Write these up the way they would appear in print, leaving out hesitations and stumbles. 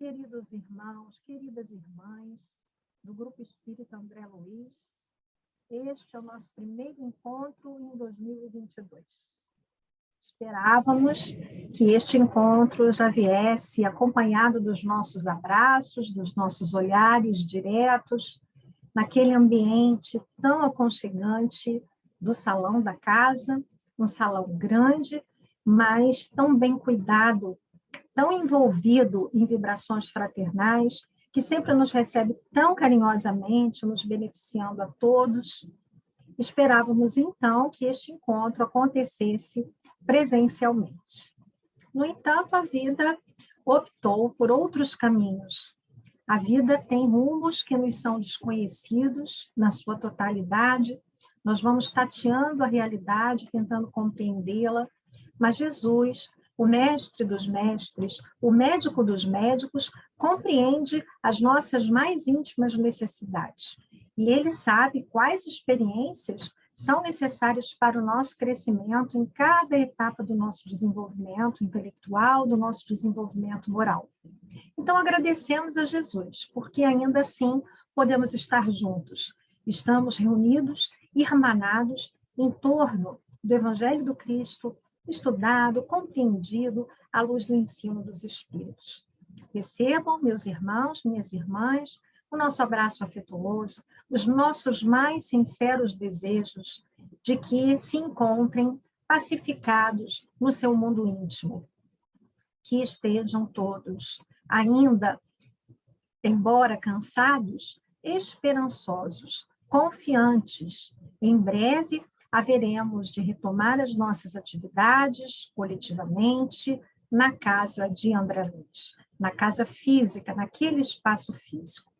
queridos irmãos, queridas irmãs do Grupo Espírita André Luiz. Este é o nosso primeiro encontro em 2022. Esperávamos que este encontro já viesse acompanhado dos nossos abraços, dos nossos olhares diretos, naquele ambiente tão aconchegante do salão da casa, um salão grande, mas tão bem cuidado, tão envolvido em vibrações fraternais, que sempre nos recebe tão carinhosamente, nos beneficiando a todos. Esperávamos, então, que este encontro acontecesse presencialmente. No entanto, a vida optou por outros caminhos. A vida tem rumos que nos são desconhecidos na sua totalidade. Nós vamos tateando a realidade, tentando compreendê-la, mas Jesus, o mestre dos mestres, o médico dos médicos, compreende as nossas mais íntimas necessidades. E ele sabe quais experiências são necessárias para o nosso crescimento em cada etapa do nosso desenvolvimento intelectual, do nosso desenvolvimento moral. Então, agradecemos a Jesus, porque ainda assim podemos estar juntos. Estamos reunidos, irmanados, em torno do Evangelho do Cristo, estudado, compreendido à luz do ensino dos Espíritos. Recebam, meus irmãos, minhas irmãs, o nosso abraço afetuoso, os nossos mais sinceros desejos de que se encontrem pacificados no seu mundo íntimo. Que estejam todos ainda, embora cansados, esperançosos, confiantes. Em breve, haveremos de retomar as nossas atividades coletivamente na casa de André Luiz, na casa física, naquele espaço físico.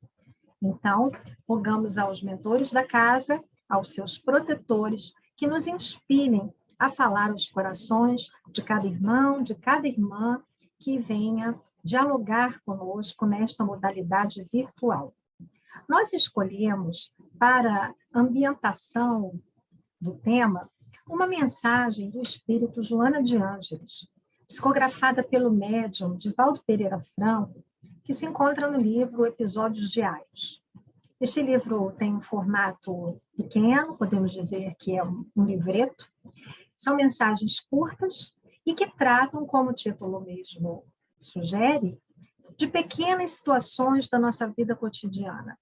Então, rogamos aos mentores da casa, aos seus protetores, que nos inspirem a falar aos corações de cada irmão, de cada irmã, que venha dialogar conosco nesta modalidade virtual. Nós escolhemos, para ambientação do tema, uma mensagem do espírito Joana de Ângeles, psicografada pelo médium Divaldo Pereira Franco, que se encontra no livro Episódios Diários. Este livro tem um formato pequeno, podemos dizer que é um livreto. São mensagens curtas e que tratam, como o título mesmo sugere, de pequenas situações da nossa vida cotidiana.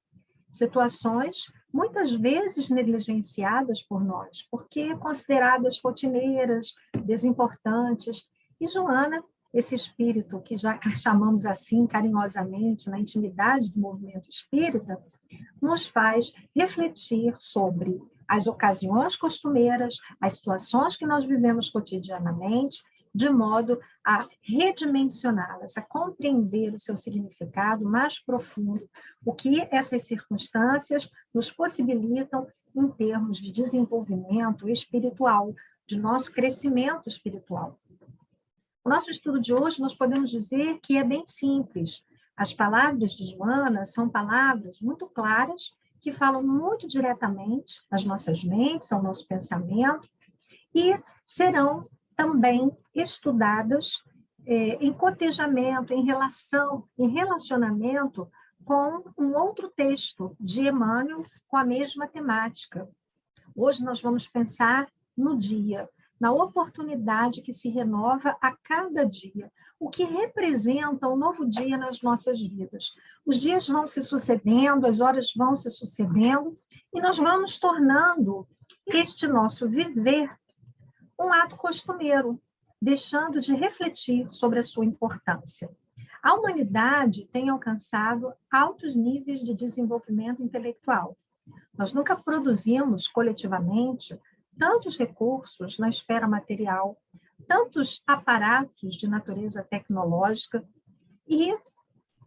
Situações muitas vezes negligenciadas por nós, porque consideradas rotineiras, desimportantes. E Joana, esse espírito que já chamamos assim carinhosamente na intimidade do movimento espírita, nos faz refletir sobre as ocasiões costumeiras, as situações que nós vivemos cotidianamente, de modo a redimensioná-las, a compreender o seu significado mais profundo, o que essas circunstâncias nos possibilitam em termos de desenvolvimento espiritual, de nosso crescimento espiritual. O nosso estudo de hoje, nós podemos dizer que é bem simples. As palavras de Joana são palavras muito claras, que falam muito diretamente às nossas mentes, ao nosso pensamento, e serão também estudadas em cotejamento, em relação, em relacionamento com um outro texto de Emmanuel com a mesma temática. Hoje nós vamos pensar no dia, na oportunidade que se renova a cada dia, o que representa um novo dia nas nossas vidas. Os dias vão se sucedendo, as horas vão se sucedendo, e nós vamos tornando este nosso viver um ato costumeiro, deixando de refletir sobre a sua importância. A humanidade tem alcançado altos níveis de desenvolvimento intelectual. Nós nunca produzimos coletivamente tantos recursos na esfera material, tantos aparatos de natureza tecnológica, e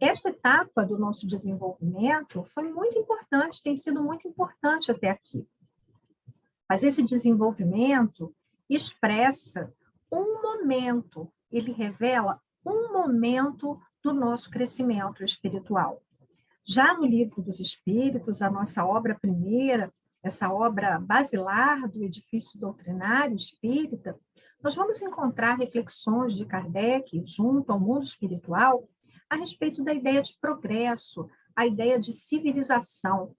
esta etapa do nosso desenvolvimento foi muito importante, tem sido muito importante até aqui. Mas esse desenvolvimento expressa um momento, ele revela um momento do nosso crescimento espiritual. Já no Livro dos Espíritos, a nossa obra primeira, essa obra basilar do edifício doutrinário espírita, nós vamos encontrar reflexões de Kardec junto ao mundo espiritual a respeito da ideia de progresso, a ideia de civilização,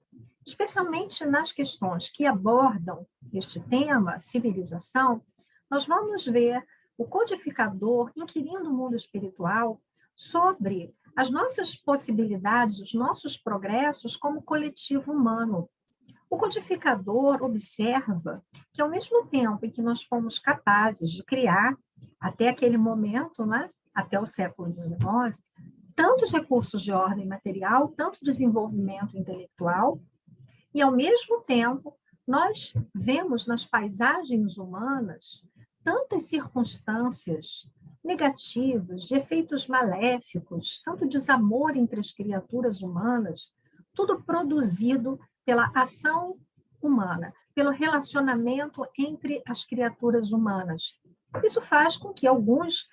especialmente nas questões que abordam este tema, civilização. Nós vamos ver o codificador inquirindo o mundo espiritual sobre as nossas possibilidades, os nossos progressos como coletivo humano. O codificador observa que, ao mesmo tempo em que nós fomos capazes de criar, até aquele momento, né, até o século XIX, tantos recursos de ordem material, tanto desenvolvimento intelectual, e, ao mesmo tempo, nós vemos nas paisagens humanas tantas circunstâncias negativas, de efeitos maléficos, tanto desamor entre as criaturas humanas, tudo produzido pela ação humana, pelo relacionamento entre as criaturas humanas. Isso faz com que alguns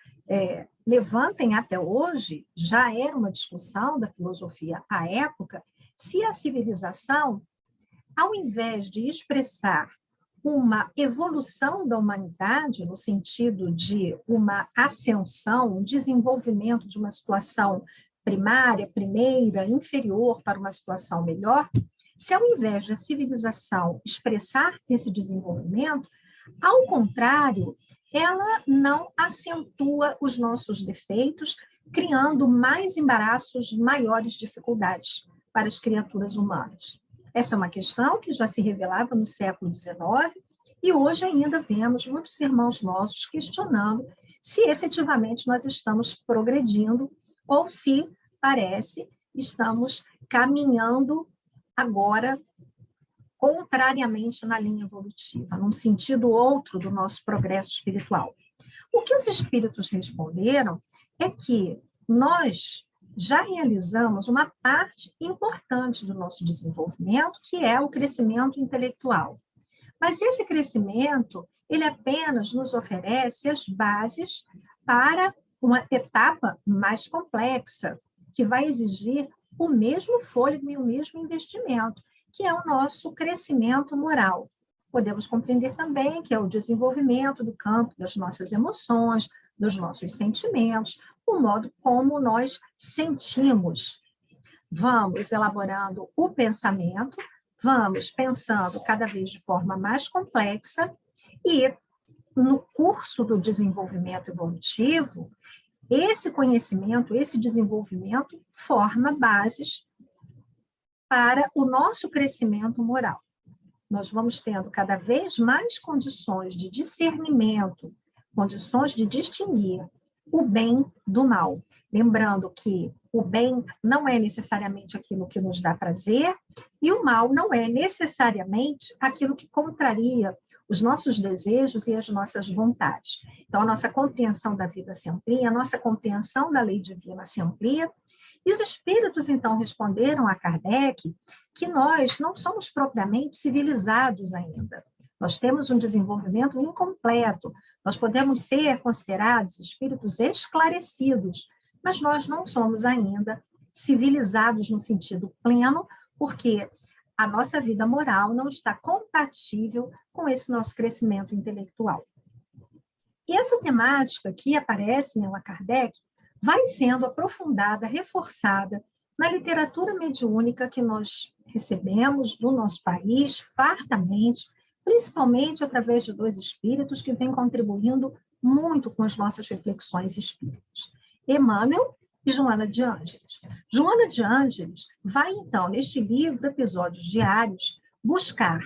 levantem até hoje, já era uma discussão da filosofia à época, se a civilização, ao invés de expressar uma evolução da humanidade, no sentido de uma ascensão, um desenvolvimento de uma situação primária, primeira, inferior para uma situação melhor, se ao invés da civilização expressar esse desenvolvimento, ao contrário, ela não acentua os nossos defeitos, criando mais embaraços, maiores dificuldades para as criaturas humanas. Essa é uma questão que já se revelava no século XIX e hoje ainda vemos muitos irmãos nossos questionando se efetivamente nós estamos progredindo ou se, parece, estamos caminhando agora contrariamente na linha evolutiva, num sentido outro do nosso progresso espiritual. O que os espíritos responderam é que nós já realizamos uma parte importante do nosso desenvolvimento, que é o crescimento intelectual. Mas esse crescimento, ele apenas nos oferece as bases para uma etapa mais complexa, que vai exigir o mesmo fôlego e o mesmo investimento, que é o nosso crescimento moral. Podemos compreender também que é o desenvolvimento do campo das nossas emoções, dos nossos sentimentos, o modo como nós sentimos. Vamos elaborando o pensamento, vamos pensando cada vez de forma mais complexa e, no curso do desenvolvimento evolutivo, esse conhecimento, esse desenvolvimento forma bases para o nosso crescimento moral. Nós vamos tendo cada vez mais condições de discernimento, condições de distinguir o bem do mal. Lembrando que o bem não é necessariamente aquilo que nos dá prazer e o mal não é necessariamente aquilo que contraria os nossos desejos e as nossas vontades. Então, a nossa compreensão da vida se amplia, a nossa compreensão da lei divina se amplia. E os espíritos, então, responderam a Kardec que nós não somos propriamente civilizados ainda. Nós temos um desenvolvimento incompleto. Nós podemos ser considerados espíritos esclarecidos, mas nós não somos ainda civilizados no sentido pleno, porque a nossa vida moral não está compatível com esse nosso crescimento intelectual. E essa temática que aparece em Allan Kardec vai sendo aprofundada, reforçada na literatura mediúnica que nós recebemos do nosso país, fartamente, principalmente através de dois espíritos que vêm contribuindo muito com as nossas reflexões espíritas. Emmanuel e Joana de Ângeles. Joana de Ângeles vai, então, neste livro, Episódios Diários, buscar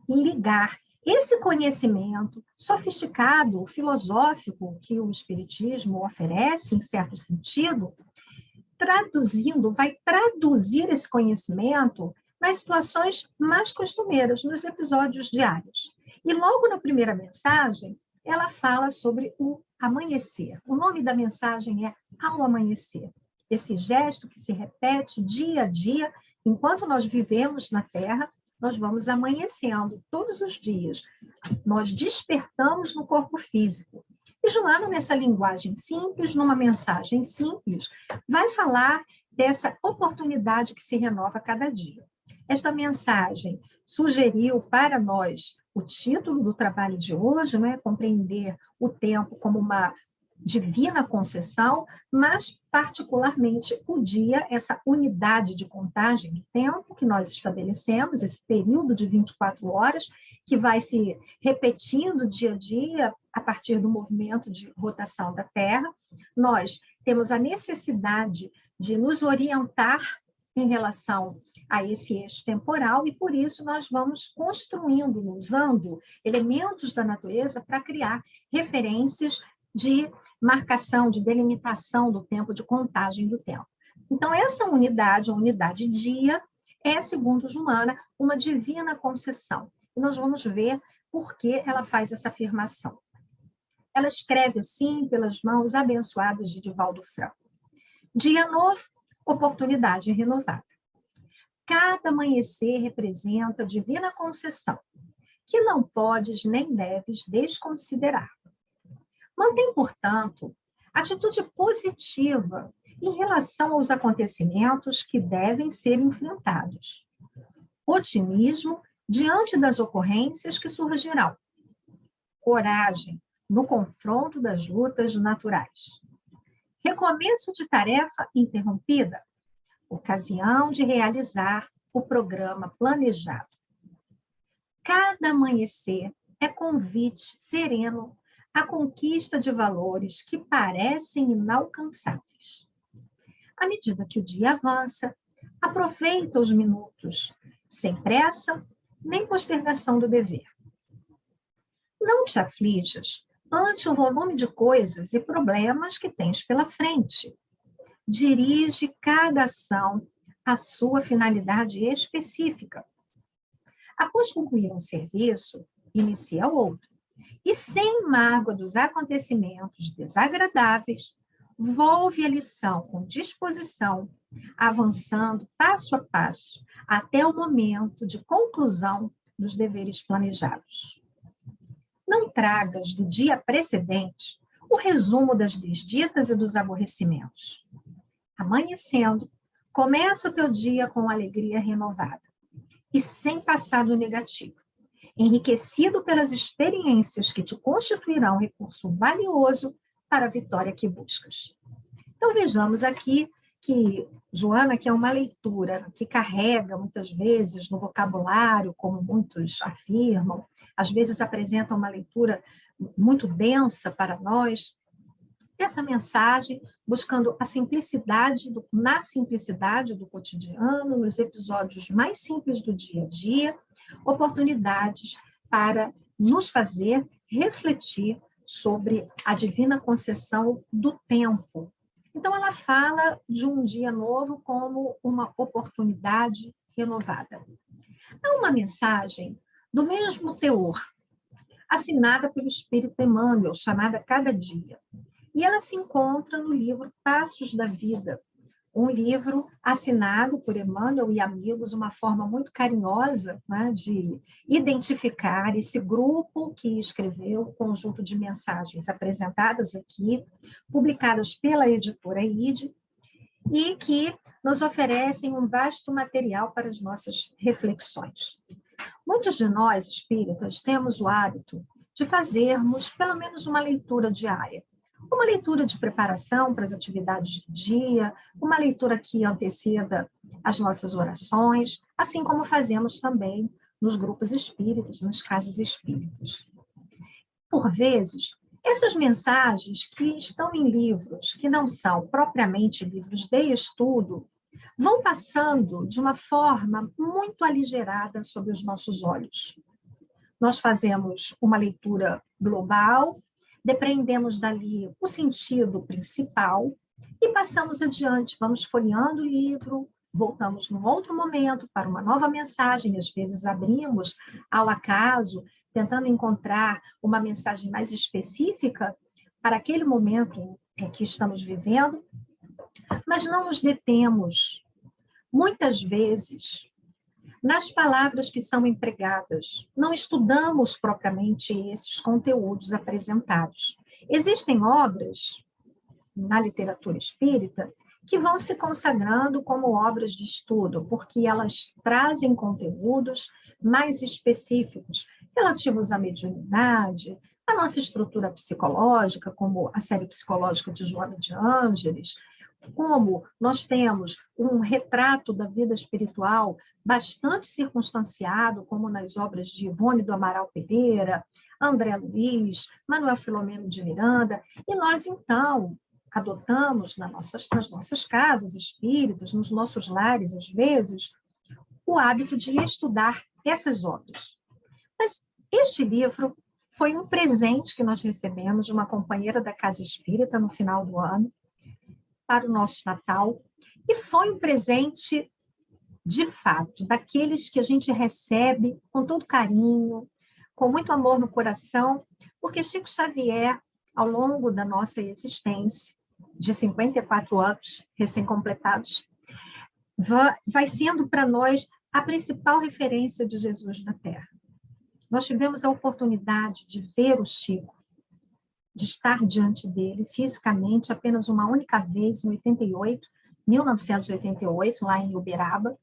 ligar esse conhecimento sofisticado, filosófico, que o Espiritismo oferece, em certo sentido, vai traduzir esse conhecimento nas situações mais costumeiras, nos episódios diários. E logo na primeira mensagem, ela fala sobre o amanhecer. O nome da mensagem é Ao Amanhecer. Esse gesto que se repete dia a dia, enquanto nós vivemos na Terra, nós vamos amanhecendo todos os dias. Nós despertamos no corpo físico. E Joana, nessa linguagem simples, numa mensagem simples, vai falar dessa oportunidade que se renova a cada dia. Esta mensagem sugeriu para nós o título do trabalho de hoje, né? Compreender o tempo como uma Divina Conceição, mas particularmente o dia, essa unidade de contagem do tempo que nós estabelecemos, esse período de 24 horas, que vai se repetindo dia a dia a partir do movimento de rotação da Terra. Nós temos a necessidade de nos orientar em relação a esse eixo temporal, e por isso nós vamos construindo, usando elementos da natureza para criar referências de marcação, de delimitação do tempo, de contagem do tempo. Então, essa unidade, a unidade dia, é, segundo Joana, uma divina concessão. E nós vamos ver por que ela faz essa afirmação. Ela escreve assim, pelas mãos abençoadas de Divaldo Franco. Dia novo, oportunidade renovada. Cada amanhecer representa a divina concessão, que não podes nem deves desconsiderar. Mantém, portanto, atitude positiva em relação aos acontecimentos que devem ser enfrentados. Otimismo diante das ocorrências que surgirão. Coragem no confronto das lutas naturais. Recomeço de tarefa interrompida. Ocasião de realizar o programa planejado. Cada amanhecer é convite sereno à conquista de valores que parecem inalcançáveis. À medida que o dia avança, aproveita os minutos, sem pressa nem postergação do dever. Não te aflijas ante o volume de coisas e problemas que tens pela frente. Dirige cada ação à sua finalidade específica. Após concluir um serviço, inicia outro. E sem mágoa dos acontecimentos desagradáveis, volve a lição com disposição, avançando passo a passo, até o momento de conclusão dos deveres planejados. Não tragas do dia precedente o resumo das desditas e dos aborrecimentos. Amanhecendo, começa o teu dia com alegria renovada e sem passado negativo, enriquecido pelas experiências que te constituirão recurso valioso para a vitória que buscas. Então, vejamos aqui que Joana, que é uma leitura que carrega muitas vezes no vocabulário, como muitos afirmam, às vezes apresenta uma leitura muito densa para nós, essa mensagem buscando a simplicidade, na simplicidade do cotidiano, nos episódios mais simples do dia a dia, oportunidades para nos fazer refletir sobre a divina concessão do tempo. Então, ela fala de um dia novo como uma oportunidade renovada. É uma mensagem do mesmo teor, assinada pelo Espírito Emmanuel, chamada Cada Dia. E ela se encontra no livro Passos da Vida, um livro assinado por Emmanuel e amigos, uma forma muito carinhosa, né, de identificar esse grupo que escreveu o conjunto de mensagens apresentadas aqui, publicadas pela editora IDE, e que nos oferecem um vasto material para as nossas reflexões. Muitos de nós, espíritas, temos o hábito de fazermos pelo menos uma leitura diária. Uma leitura de preparação para as atividades do dia, uma leitura que anteceda as nossas orações, assim como fazemos também nos grupos espíritas, nas casas espíritas. Por vezes, essas mensagens que estão em livros, que não são propriamente livros de estudo, vão passando de uma forma muito aligerada sobre os nossos olhos. Nós fazemos uma leitura global, depreendemos dali o sentido principal e passamos adiante, vamos folheando o livro, voltamos num outro momento para uma nova mensagem, às vezes abrimos ao acaso, tentando encontrar uma mensagem mais específica para aquele momento em que estamos vivendo, mas não nos detemos, muitas vezes, nas palavras que são empregadas. Não estudamos propriamente esses conteúdos apresentados. Existem obras na literatura espírita que vão se consagrando como obras de estudo, porque elas trazem conteúdos mais específicos, relativos à mediunidade, A nossa estrutura psicológica, como a série psicológica de Joana de Ângeles, como nós temos um retrato da vida espiritual bastante circunstanciado, como nas obras de Ivone do Amaral Pereira, André Luiz, Manuel Filomeno de Miranda, e nós, então, adotamos nas nossas casas espíritas, nos nossos lares, às vezes, o hábito de estudar essas obras. Mas este livro foi um presente que nós recebemos de uma companheira da Casa Espírita no final do ano, para o nosso Natal, e foi um presente, de fato, daqueles que a gente recebe com todo carinho, com muito amor no coração, porque Chico Xavier, ao longo da nossa existência, de 54 anos recém-completados, vai sendo para nós a principal referência de Jesus na Terra. Nós tivemos a oportunidade de ver o Chico, de estar diante dele fisicamente apenas uma única vez, em 1988, lá em Uberaba,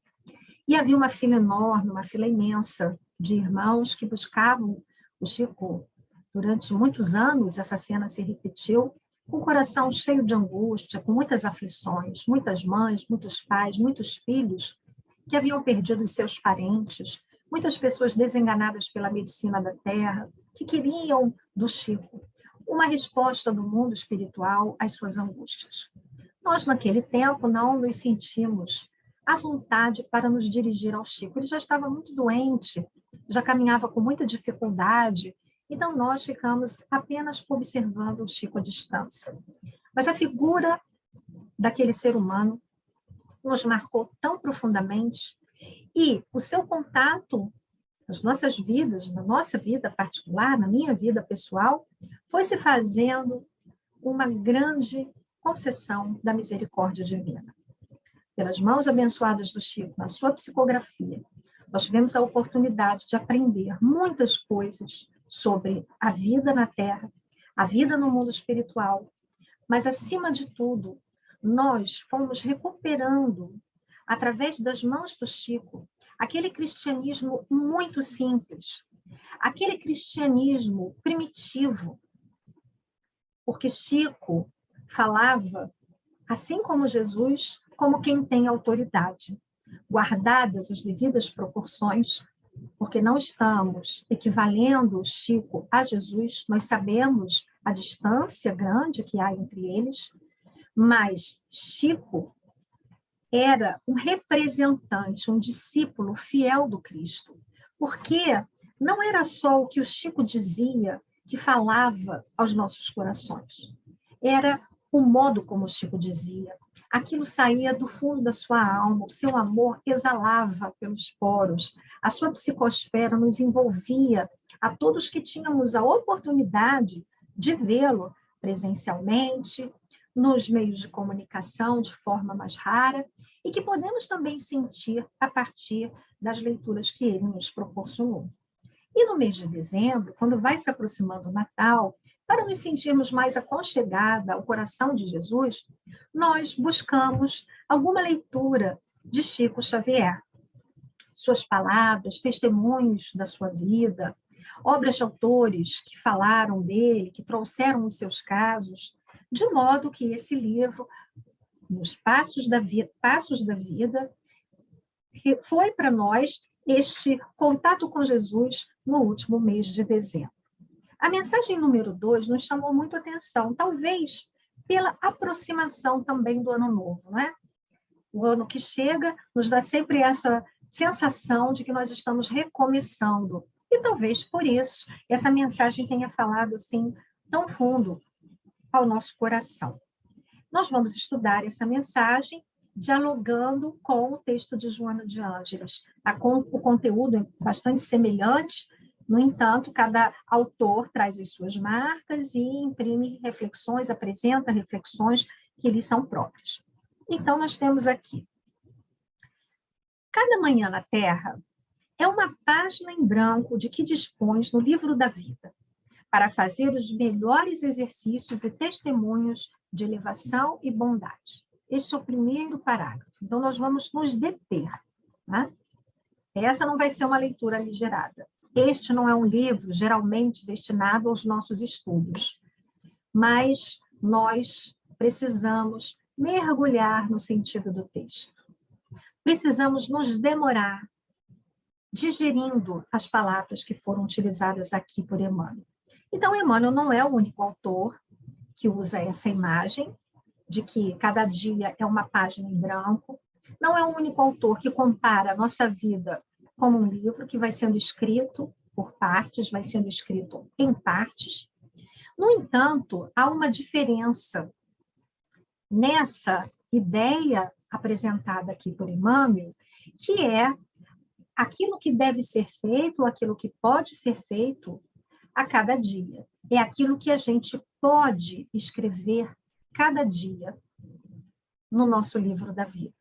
e havia uma fila enorme, uma fila imensa de irmãos que buscavam o Chico. Durante muitos anos, essa cena se repetiu, com o coração cheio de angústia, com muitas aflições, muitas mães, muitos pais, muitos filhos que haviam perdido os seus parentes, muitas pessoas desenganadas pela medicina da terra, que queriam do Chico uma resposta do mundo espiritual às suas angústias. Nós, naquele tempo, não nos sentimos à vontade para nos dirigir ao Chico. Ele já estava muito doente, já caminhava com muita dificuldade, então nós ficamos apenas observando o Chico à distância. Mas a figura daquele ser humano nos marcou tão profundamente, e o seu contato nas nossas vidas, na nossa vida particular, na minha vida pessoal, foi se fazendo uma grande concessão da misericórdia divina. Pelas mãos abençoadas do Chico, na sua psicografia, nós tivemos a oportunidade de aprender muitas coisas sobre a vida na Terra, a vida no mundo espiritual, mas, acima de tudo, nós fomos recuperando, através das mãos do Chico, aquele cristianismo muito simples, aquele cristianismo primitivo, porque Chico falava, assim como Jesus, como quem tem autoridade, guardadas as devidas proporções, porque não estamos equivalendo Chico a Jesus, nós sabemos a distância grande que há entre eles, mas Chico era um representante, um discípulo fiel do Cristo, porque não era só o que o Chico dizia que falava aos nossos corações, era o modo como o Chico dizia. Aquilo saía do fundo da sua alma, o seu amor exalava pelos poros, a sua psicosfera nos envolvia, a todos que tínhamos a oportunidade de vê-lo presencialmente, nos meios de comunicação de forma mais rara, e que podemos também sentir a partir das leituras que ele nos proporcionou. E no mês de dezembro, quando vai se aproximando o Natal, para nos sentirmos mais aconchegada ao coração de Jesus, nós buscamos alguma leitura de Chico Xavier. Suas palavras, testemunhos da sua vida, obras de autores que falaram dele, que trouxeram os seus casos, de modo que esse livro, nos Passos da Vida, foi para nós este contato com Jesus no último mês de dezembro. A mensagem número 2 nos chamou muito a atenção, talvez pela aproximação também do Ano Novo, não é? O ano que chega nos dá sempre essa sensação de que nós estamos recomeçando. E talvez por isso essa mensagem tenha falado assim tão fundo ao nosso coração. Nós vamos estudar essa mensagem dialogando com o texto de Joana de Ângeles. O conteúdo é bastante semelhante, no entanto, cada autor traz as suas marcas e imprime reflexões, apresenta reflexões que lhes são próprias. Então, nós temos aqui: cada manhã na Terra é uma página em branco de que dispões no livro da vida, para fazer os melhores exercícios e testemunhos de elevação e bondade. Este é o primeiro parágrafo. Então, nós vamos nos deter. Né? Essa não vai ser uma leitura aligerada. Este não é um livro geralmente destinado aos nossos estudos, mas nós precisamos mergulhar no sentido do texto. Precisamos nos demorar digerindo as palavras que foram utilizadas aqui por Emmanuel. Então, Emmanuel não é o único autor que usa essa imagem de que cada dia é uma página em branco. Não é o único autor que compara a nossa vida como um livro que vai sendo escrito por partes, vai sendo escrito em partes. No entanto, há uma diferença nessa ideia apresentada aqui por Emmanuel, que é aquilo que deve ser feito, aquilo que pode ser feito a cada dia. É aquilo que a gente pode escrever cada dia no nosso livro da vida.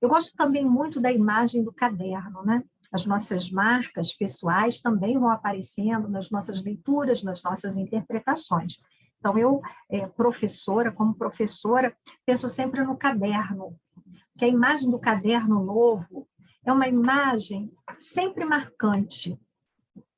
Eu gosto também muito da imagem do caderno, né? As nossas marcas pessoais também vão aparecendo nas nossas leituras, nas nossas interpretações. Então, eu, como professora, penso sempre no caderno, que a imagem do caderno novo é uma imagem sempre marcante,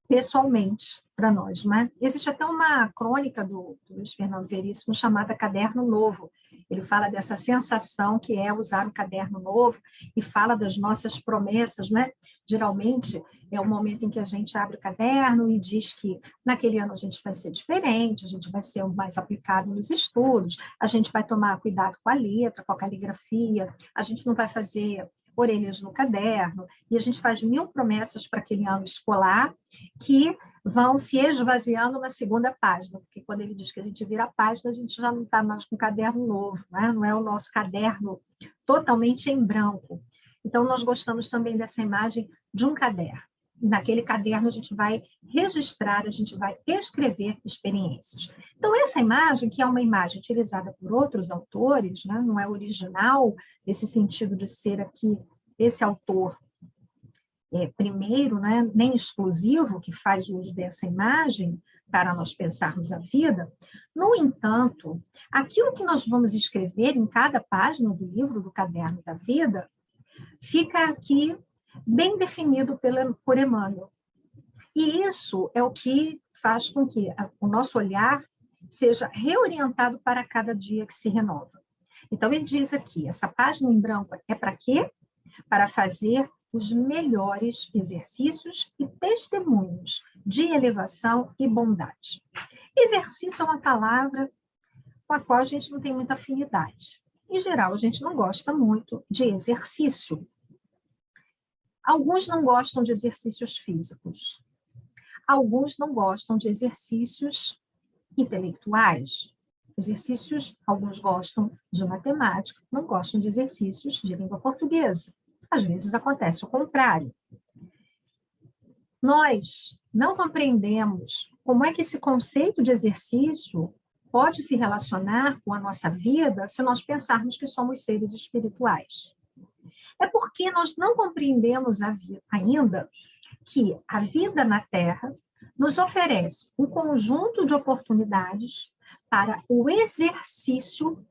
pessoalmente, para nós, não é? Existe até uma crônica do Luiz Fernando Veríssimo chamada Caderno Novo. Ele fala dessa sensação que é usar um caderno novo e fala das nossas promessas, né? Geralmente é o momento em que a gente abre o caderno e diz que naquele ano a gente vai ser diferente, a gente vai ser mais aplicado nos estudos, a gente vai tomar cuidado com a letra, com a caligrafia, a gente não vai fazer orelhas no caderno, e a gente faz 1000 promessas para aquele ano escolar que vão se esvaziando na segunda página, porque quando ele diz que a gente vira a página, a gente já não está mais com caderno novo, né? Não é o nosso caderno totalmente em branco. Então, nós gostamos também dessa imagem de um caderno. Naquele caderno, a gente vai registrar, a gente vai escrever experiências. Então, essa imagem, que é uma imagem utilizada por outros autores, né? Não é original, nesse sentido de ser aqui esse autor primeiro, né? Nem exclusivo, que faz uso dessa imagem para nós pensarmos a vida. No entanto, aquilo que nós vamos escrever em cada página do livro do Caderno da Vida fica aqui bem definido por Emmanuel. E isso é o que faz com que o nosso olhar seja reorientado para cada dia que se renova. Então, ele diz aqui, essa página em branco é para quê? Para fazer os melhores exercícios e testemunhos de elevação e bondade. Exercício é uma palavra com a qual a gente não tem muita afinidade. Em geral, a gente não gosta muito de exercício. Alguns não gostam de exercícios físicos. Alguns não gostam de exercícios intelectuais. Alguns gostam de matemática, não gostam de exercícios de língua portuguesa. Às vezes acontece o contrário. Nós não compreendemos como é que esse conceito de exercício pode se relacionar com a nossa vida se nós pensarmos que somos seres espirituais. É porque nós não compreendemos ainda que a vida na Terra nos oferece um conjunto de oportunidades para o exercício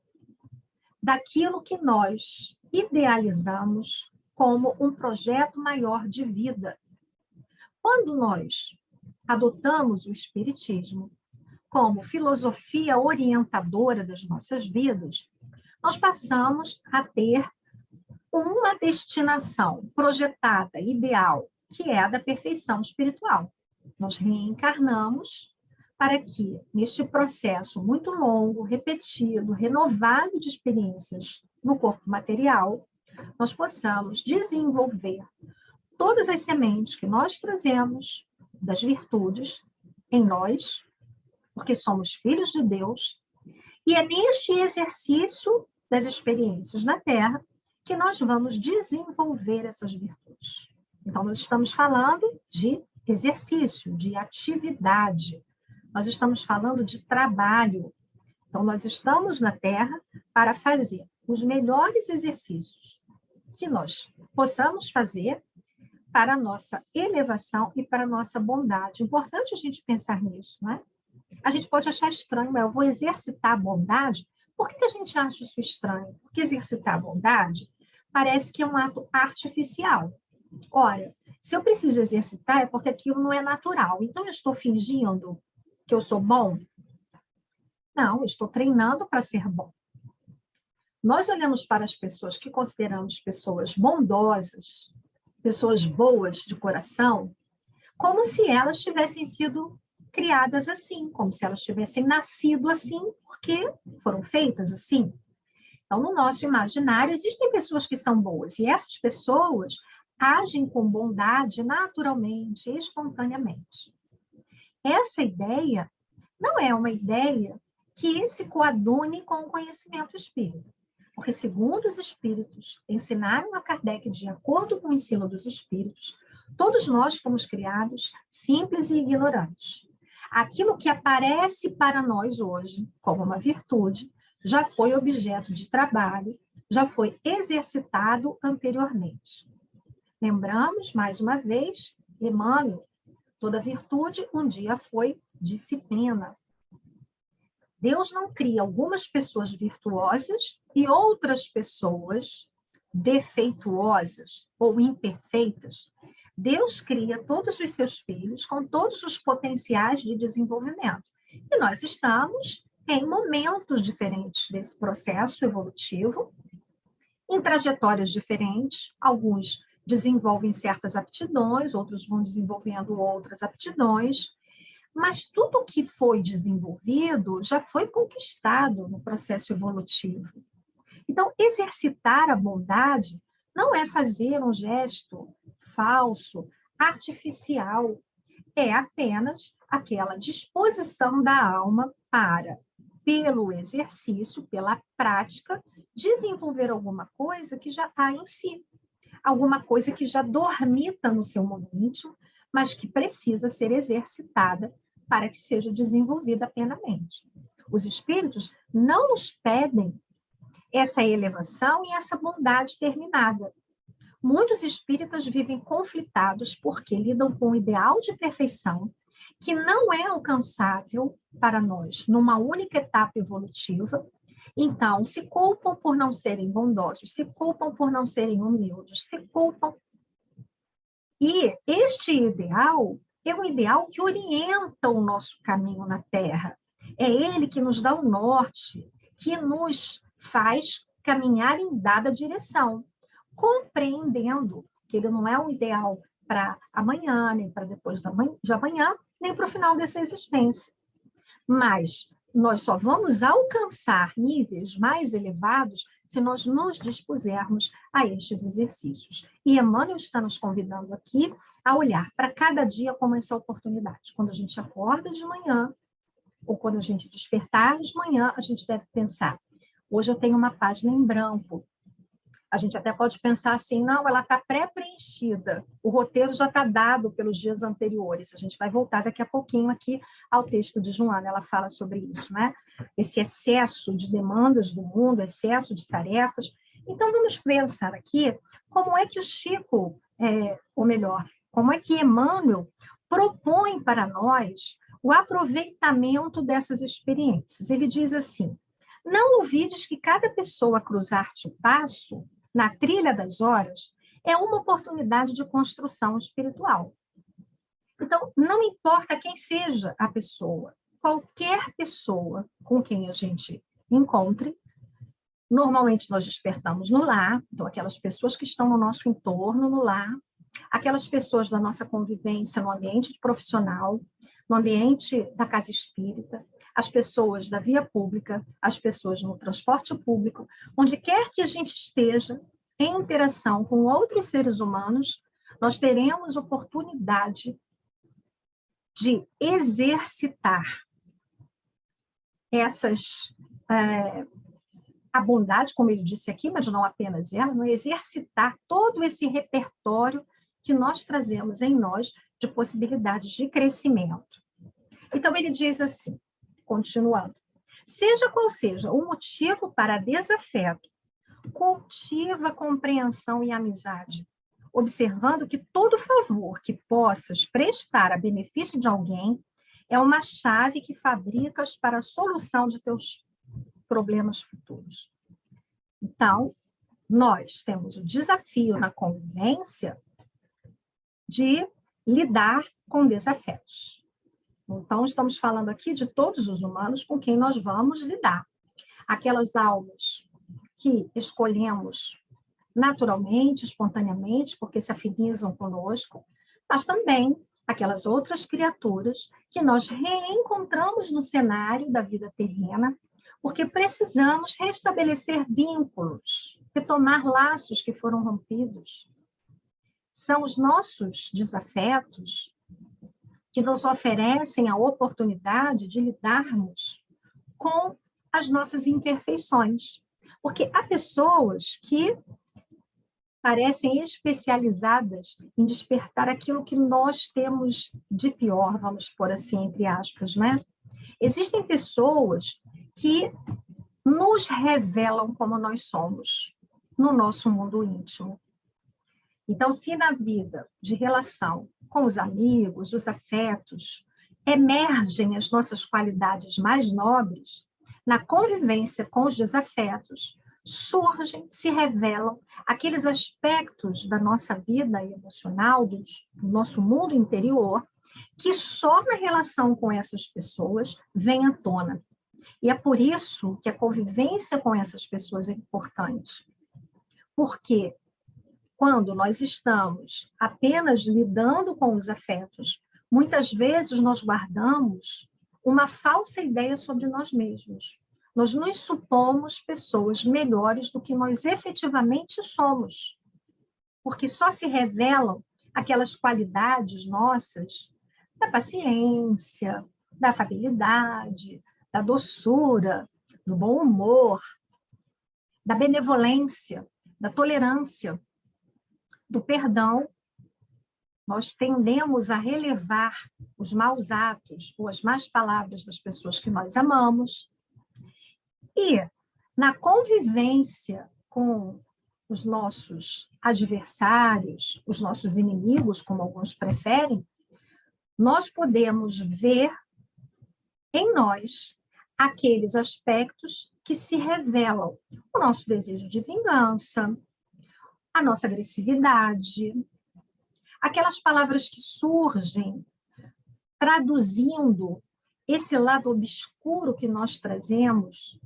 daquilo que nós idealizamos como um projeto maior de vida. Quando nós adotamos o Espiritismo como filosofia orientadora das nossas vidas, nós passamos a ter uma destinação projetada, ideal, que é a da perfeição espiritual. Nós reencarnamos para que, neste processo muito longo, repetido, renovado de experiências no corpo material, nós possamos desenvolver todas as sementes que nós trazemos das virtudes em nós, porque somos filhos de Deus, e é neste exercício das experiências na Terra que nós vamos desenvolver essas virtudes. Então, nós estamos falando de exercício, de atividade. Nós estamos falando de trabalho. Então, nós estamos na Terra para fazer os melhores exercícios que nós possamos fazer para a nossa elevação e para a nossa bondade. Importante a gente pensar nisso, não é? A gente pode achar estranho, mas eu vou exercitar a bondade. Por que a gente acha isso estranho? Porque exercitar a bondade parece que é um ato artificial. Ora, Se eu preciso exercitar, é porque aquilo não é natural. Então, eu estou fingindo que eu sou bom? Não, eu estou treinando para ser bom. Nós olhamos para as pessoas que consideramos pessoas bondosas, pessoas boas de coração, como se elas tivessem sido criadas assim, como se elas tivessem nascido assim, porque foram feitas assim. Então, no nosso imaginário, existem pessoas que são boas, e essas pessoas agem com bondade naturalmente, espontaneamente. Essa ideia não é uma ideia que se coadune com o conhecimento espírita. Porque, segundo os espíritos ensinaram a Kardec, de acordo com o ensino dos espíritos, todos nós fomos criados simples e ignorantes. Aquilo que aparece para nós hoje como uma virtude já foi objeto de trabalho, já foi exercitado anteriormente. Lembramos, mais uma vez, Emmanuel, toda virtude um dia foi disciplina. Deus não cria algumas pessoas virtuosas e outras pessoas defeituosas ou imperfeitas. Deus cria todos os seus filhos com todos os potenciais de desenvolvimento. E nós estamos em momentos diferentes desse processo evolutivo, em trajetórias diferentes. Alguns desenvolvem certas aptidões, outros vão desenvolvendo outras aptidões. Mas tudo que foi desenvolvido já foi conquistado no processo evolutivo. Então, exercitar a bondade não é fazer um gesto falso, artificial. É apenas aquela disposição da alma para, pelo exercício, pela prática, desenvolver alguma coisa que já está em si. Alguma coisa que já dormita no seu mundo íntimo, mas que precisa ser exercitada para que seja desenvolvida plenamente. Os espíritos não nos pedem essa elevação e essa bondade terminada. Muitos espíritas vivem conflitados porque lidam com um ideal de perfeição que não é alcançável para nós numa única etapa evolutiva. Então, se culpam por não serem bondosos, se culpam por não serem humildes, se culpam. E este ideal é um ideal que orienta o nosso caminho na Terra. É ele que nos dá o norte, que nos faz caminhar em dada direção, compreendendo que ele não é um ideal para amanhã, nem para depois de amanhã, nem para o final dessa existência. Mas nós só vamos alcançar níveis mais elevados se nós nos dispusermos a estes exercícios. E Emmanuel está nos convidando aqui a olhar para cada dia como essa oportunidade. Quando a gente acorda de manhã, ou quando a gente despertar de manhã, a gente deve pensar, hoje eu tenho uma página em branco. A gente até pode pensar assim, não, ela está pré-preenchida, o roteiro já está dado pelos dias anteriores. A gente vai voltar daqui a pouquinho aqui ao texto de Joana, ela fala sobre isso, né? Esse excesso de demandas do mundo, excesso de tarefas. Então, vamos pensar aqui como é que o Chico, ou melhor, como é que Emmanuel propõe para nós o aproveitamento dessas experiências. Ele diz assim, não ouvides que cada pessoa a cruzar-te o passo na trilha das horas, é uma oportunidade de construção espiritual. Então, não importa quem seja a pessoa, qualquer pessoa com quem a gente encontre, normalmente nós despertamos no lar, então aquelas pessoas que estão no nosso entorno no lar, aquelas pessoas da nossa convivência no ambiente profissional, no ambiente da casa espírita, as pessoas da via pública, as pessoas no transporte público, onde quer que a gente esteja em interação com outros seres humanos, nós teremos oportunidade de exercitar a bondade, como ele disse aqui, mas não apenas ela, não exercitar todo esse repertório que nós trazemos em nós de possibilidades de crescimento. Então, ele diz assim, continuando, seja qual seja o motivo para desafeto, cultiva a compreensão e amizade, observando que todo favor que possas prestar a benefício de alguém é uma chave que fabricas para a solução de teus problemas futuros. Então, nós temos o desafio na convivência de lidar com desafetos. Então, estamos falando aqui de todos os humanos com quem nós vamos lidar. Aquelas almas que escolhemos naturalmente, espontaneamente, porque se afinizam conosco, mas também aquelas outras criaturas que nós reencontramos no cenário da vida terrena, porque precisamos restabelecer vínculos, retomar laços que foram rompidos. São os nossos desafetos que nos oferecem a oportunidade de lidarmos com as nossas imperfeições. Porque há pessoas que parecem especializadas em despertar aquilo que nós temos de pior, vamos pôr assim, entre aspas, né? Existem pessoas que nos revelam como nós somos, no nosso mundo íntimo. Então, se na vida de relação com os amigos, os afetos, emergem as nossas qualidades mais nobres, na convivência com os desafetos, surgem, se revelam aqueles aspectos da nossa vida emocional, do nosso mundo interior, que só na relação com essas pessoas vem à tona. E é por isso que a convivência com essas pessoas é importante. Porque quando nós estamos apenas lidando com os afetos, muitas vezes nós guardamos uma falsa ideia sobre nós mesmos. Nós nos supomos pessoas melhores do que nós efetivamente somos, porque só se revelam aquelas qualidades nossas da paciência, da afabilidade, da doçura, do bom humor, da benevolência, da tolerância, do perdão. Nós tendemos a relevar os maus atos ou as más palavras das pessoas que nós amamos. E na convivência com os nossos adversários, os nossos inimigos, como alguns preferem, nós podemos ver em nós aqueles aspectos que se revelam. O nosso desejo de vingança, a nossa agressividade, aquelas palavras que surgem traduzindo esse lado obscuro que nós trazemos,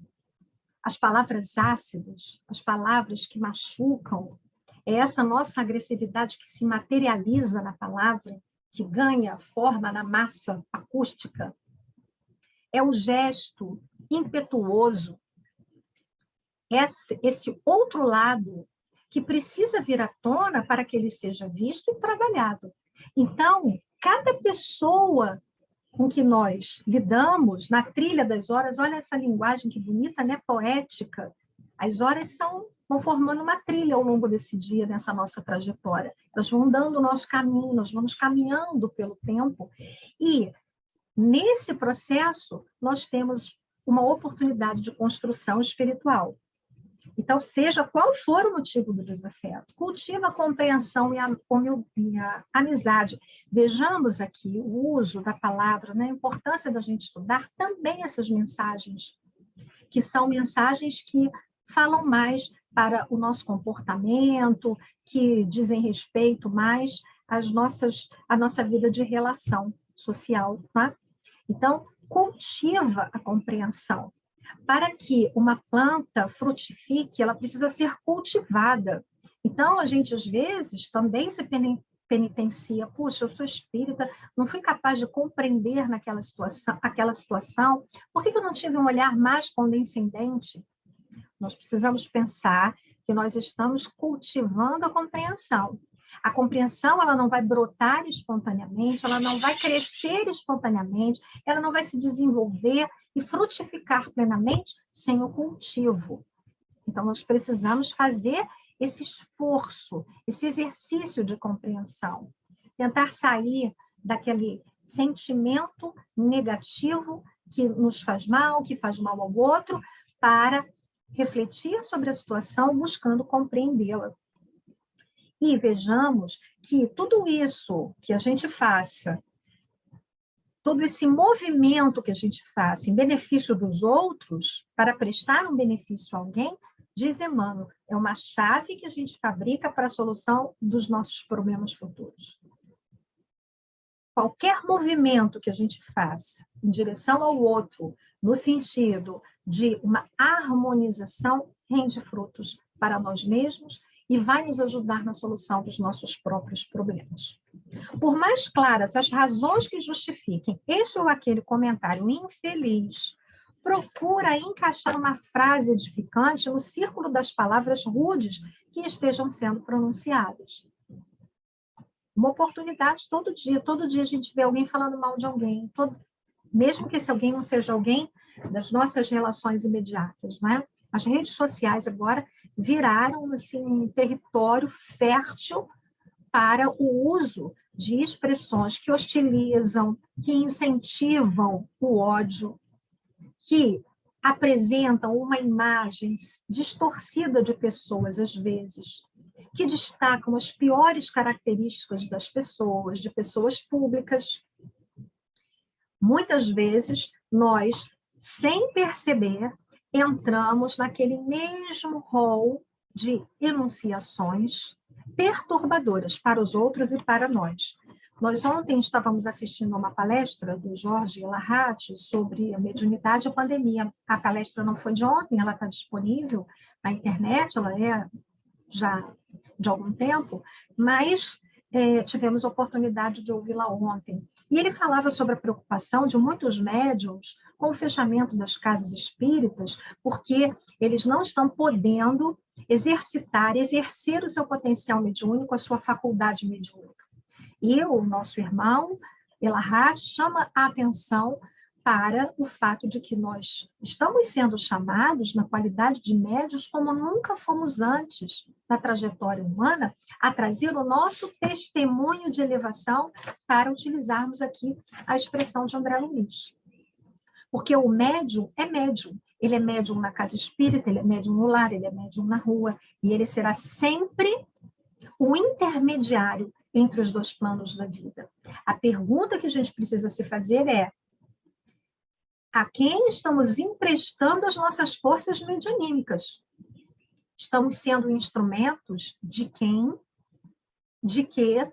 as palavras ácidas, as palavras que machucam, é essa nossa agressividade que se materializa na palavra, que ganha forma na massa acústica. É o gesto impetuoso, esse outro lado que precisa vir à tona para que ele seja visto e trabalhado. Então, cada pessoa com que nós lidamos na trilha das horas, olha essa linguagem que bonita, né? Poética. As horas vão formando uma trilha ao longo desse dia, nessa nossa trajetória. Elas vão dando o nosso caminho, nós vamos caminhando pelo tempo. E, nesse processo, nós temos uma oportunidade de construção espiritual. Então, seja qual for o motivo do desafeto, cultiva a compreensão e a amizade. Vejamos aqui o uso da palavra, né? A importância da gente estudar também essas mensagens, que são mensagens que falam mais para o nosso comportamento, que dizem respeito mais à nossa vida de relação social. Tá? Então, cultiva a compreensão. Para que uma planta frutifique, ela precisa ser cultivada. Então, a gente, às vezes, também se penitencia. Puxa, eu sou espírita, não fui capaz de compreender aquela situação. Por que eu não tive um olhar mais condescendente? Nós precisamos pensar que nós estamos cultivando a compreensão. A compreensão, ela não vai brotar espontaneamente, ela não vai crescer espontaneamente, ela não vai se desenvolver e frutificar plenamente sem o cultivo. Então, nós precisamos fazer esse esforço, esse exercício de compreensão. Tentar sair daquele sentimento negativo que nos faz mal, que faz mal ao outro, para refletir sobre a situação, buscando compreendê-la. E vejamos que tudo isso que a gente faça, todo esse movimento que a gente faça em benefício dos outros, para prestar um benefício a alguém, diz Emmanuel, é uma chave que a gente fabrica para a solução dos nossos problemas futuros. qualquer movimento que a gente faça em direção ao outro, no sentido de uma harmonização, rende frutos para nós mesmos e vai nos ajudar na solução dos nossos próprios problemas. Por mais claras as razões que justifiquem esse ou aquele comentário infeliz, procura encaixar uma frase edificante no círculo das palavras rudes que estejam sendo pronunciadas. Uma oportunidade todo dia a gente vê alguém falando mal de alguém, mesmo que esse alguém não seja alguém das nossas relações imediatas, não é? As redes sociais agora viraram assim, um território fértil para o uso de expressões que hostilizam, que incentivam o ódio, que apresentam uma imagem distorcida de pessoas, às vezes, que destacam as piores características das pessoas, de pessoas públicas. Muitas vezes, nós, sem perceber, entramos naquele mesmo rol de enunciações perturbadoras para os outros e para nós. Nós ontem estávamos assistindo a uma palestra do Jorge Lahati sobre a mediunidade e a pandemia. A palestra não foi de ontem, ela está disponível na internet, ela é já de algum tempo, mas tivemos a oportunidade de ouvi-la ontem. E ele falava sobre a preocupação de muitos médiuns com o fechamento das casas espíritas, porque eles não estão podendo exercer o seu potencial mediúnico, a sua faculdade mediúnica. E o nosso irmão Elahad chama a atenção para o fato de que nós estamos sendo chamados, na qualidade de médios, como nunca fomos antes na trajetória humana, a trazer o nosso testemunho de elevação para utilizarmos aqui a expressão de André Luiz. Porque o médium é médium. Ele é médium na casa espírita, ele é médium no lar, ele é médium na rua, e ele será sempre o intermediário entre os dois planos da vida. A pergunta que a gente precisa se fazer é: a quem estamos emprestando as nossas forças medianímicas? Estamos sendo instrumentos de quem? De quê?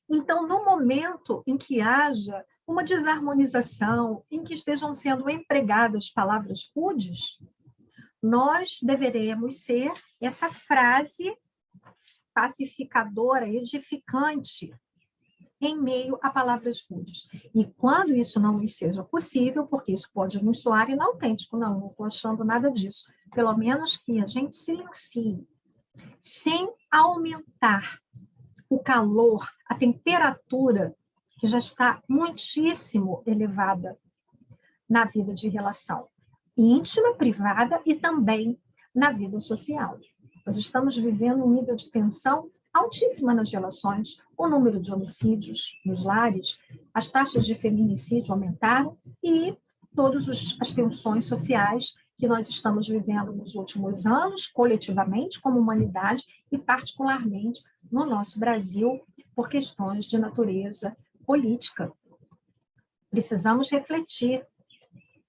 Então, no momento em que haja uma desarmonização, em que estejam sendo empregadas palavras rudes, nós deveremos ser essa frase pacificadora, edificante, em meio a palavras rudes. E quando isso não nos seja possível, porque isso pode nos soar inautêntico, não estou achando nada disso, pelo menos que a gente silencie, sem aumentar o calor, a temperatura, que já está muitíssimo elevada na vida de relação íntima, privada e também na vida social. Nós estamos vivendo um nível de tensão altíssima nas relações, o número de homicídios nos lares, as taxas de feminicídio aumentaram e todas as tensões sociais que nós estamos vivendo nos últimos anos, coletivamente, como humanidade, e particularmente no nosso Brasil, por questões de natureza política. Precisamos refletir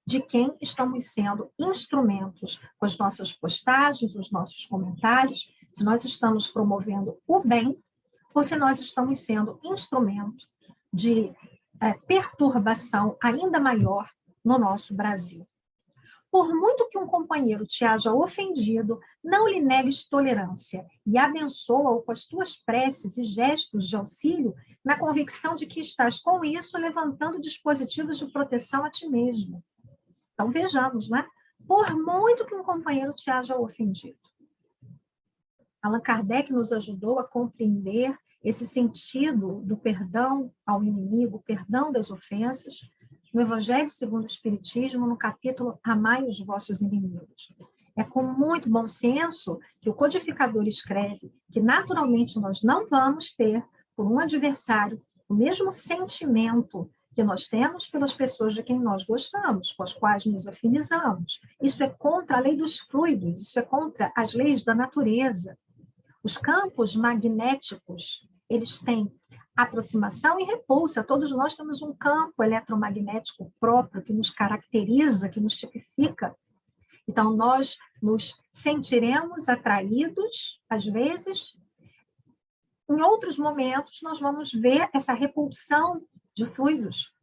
de quem estamos sendo instrumentos com as nossas postagens, os nossos comentários, se nós estamos promovendo o bem ou se nós estamos sendo instrumento de perturbação ainda maior no nosso Brasil. Por muito que um companheiro te haja ofendido, não lhe negues tolerância e abençoa-o com as tuas preces e gestos de auxílio, na convicção de que estás com isso levantando dispositivos de proteção a ti mesmo. Então, vejamos, né? Por muito que um companheiro te haja ofendido. Allan Kardec nos ajudou a compreender esse sentido do perdão ao inimigo, o perdão das ofensas, no Evangelho segundo o Espiritismo, no capítulo Amai os vossos inimigos. É com muito bom senso que o codificador escreve que, naturalmente, nós não vamos ter, por um adversário, o mesmo sentimento que nós temos pelas pessoas de quem nós gostamos, com as quais nos afinizamos. Isso é contra a lei dos fluidos, isso é contra as leis da natureza. Os campos magnéticos, eles têm aproximação e repulsa. Todos nós temos um campo eletromagnético próprio que nos caracteriza, que nos tipifica. Então, nós nos sentiremos atraídos, às vezes. Em outros momentos, nós vamos ver essa repulsão de fluidos.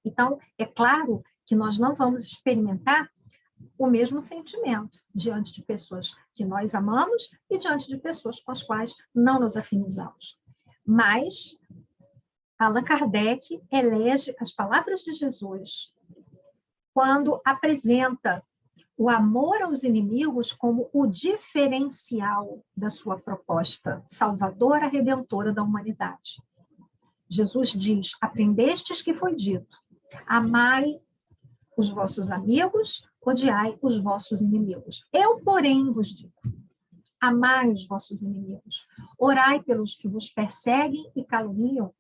Então, é claro que nós não vamos experimentar o mesmo sentimento diante de pessoas que nós amamos e diante de pessoas com as quais não nos afinizamos. Mas Allan Kardec elege as palavras de Jesus quando apresenta o amor aos inimigos como o diferencial da sua proposta salvadora, redentora da humanidade. Jesus diz: aprendestes que foi dito, amai os vossos amigos, odiai os vossos inimigos. Eu, porém, vos digo, amai os vossos inimigos, orai pelos que vos perseguem e caluniam.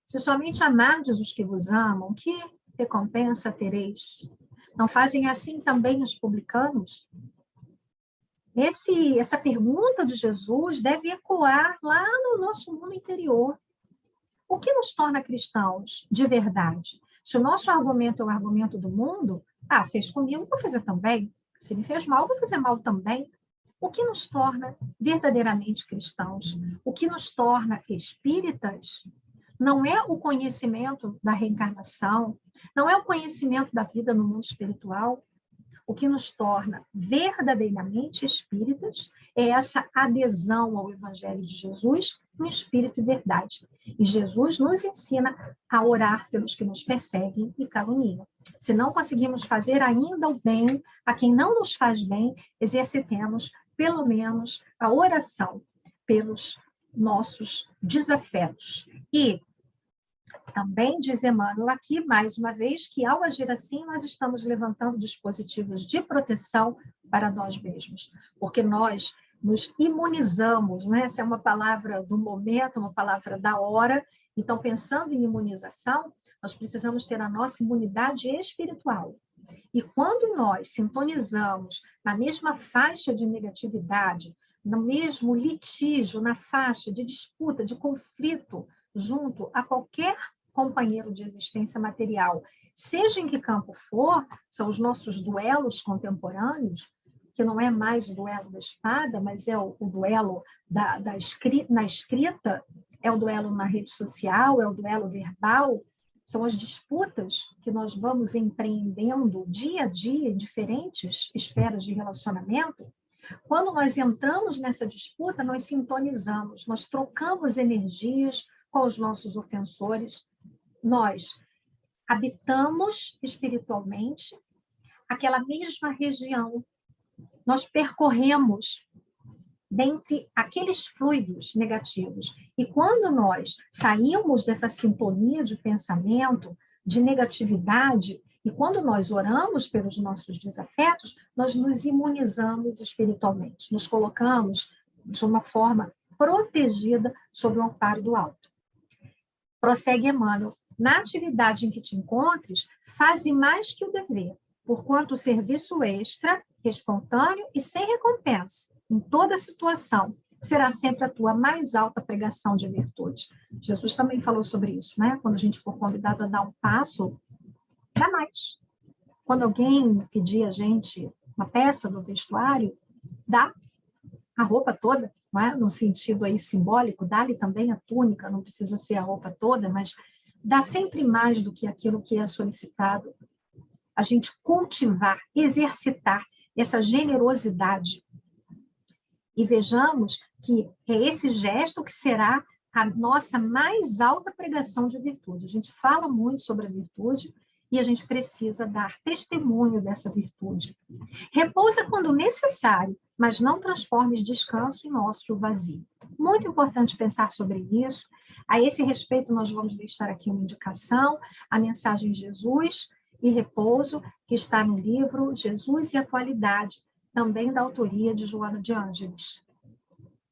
Se somente amardes os que vos amam, que recompensa tereis? Não fazem assim também os publicanos? Essa pergunta de Jesus deve ecoar lá no nosso mundo interior. O que nos torna cristãos de verdade? Se o nosso argumento é o argumento do mundo, fez comigo, vou fazer também. Se me fez mal, vou fazer mal também. O que nos torna verdadeiramente cristãos? O que nos torna espíritas? Não é o conhecimento da reencarnação, não é o conhecimento da vida no mundo espiritual. O que nos torna verdadeiramente espíritas é essa adesão ao Evangelho de Jesus no espírito e verdade. E Jesus nos ensina a orar pelos que nos perseguem e caluniam. Se não conseguimos fazer ainda o bem a quem não nos faz bem, exercitemos pelo menos a oração pelos nossos desafetos. E também diz Emmanuel aqui, mais uma vez, que ao agir assim, nós estamos levantando dispositivos de proteção para nós mesmos, porque nós nos imunizamos, né? Essa é uma palavra do momento, uma palavra da hora. Então, pensando em imunização, nós precisamos ter a nossa imunidade espiritual. E quando nós sintonizamos na mesma faixa de negatividade, no mesmo litígio, na faixa de disputa, de conflito, junto a qualquer companheiro de existência material, seja em que campo for, são os nossos duelos contemporâneos, que não é mais o duelo da espada, mas é o duelo na escrita, é o duelo na rede social, é o duelo verbal, são as disputas que nós vamos empreendendo dia a dia em diferentes esferas de relacionamento. Quando nós entramos nessa disputa, nós sintonizamos, nós trocamos energias com os nossos ofensores, nós habitamos espiritualmente aquela mesma região, nós percorremos dentre aqueles fluidos negativos. E quando nós saímos dessa sintonia de pensamento, de negatividade, e quando nós oramos pelos nossos desafetos, nós nos imunizamos espiritualmente, nos colocamos de uma forma protegida sob o amparo do alto. Prossegue Emmanuel: na atividade em que te encontres, faze mais que o dever, porquanto o serviço extra, espontâneo e sem recompensa, em toda situação, será sempre a tua mais alta pregação de virtude. Jesus também falou sobre isso, né? Quando a gente for convidado a dar um passo, dá mais. Quando alguém pedir a gente uma peça do vestuário, dá a roupa toda, não é? No sentido aí simbólico, dá-lhe também a túnica, não precisa ser a roupa toda, mas dá sempre mais do que aquilo que é solicitado. A gente cultivar, exercitar essa generosidade. E vejamos que é esse gesto que será a nossa mais alta pregação de virtude. A gente fala muito sobre a virtude e a gente precisa dar testemunho dessa virtude. Repousa quando necessário, mas não transformes descanso em ócio vazio. Muito importante pensar sobre isso. A esse respeito, nós vamos deixar aqui uma indicação, a mensagem Jesus e Repouso, que está no livro Jesus e Atualidade, também da autoria de Joana de Ângeles.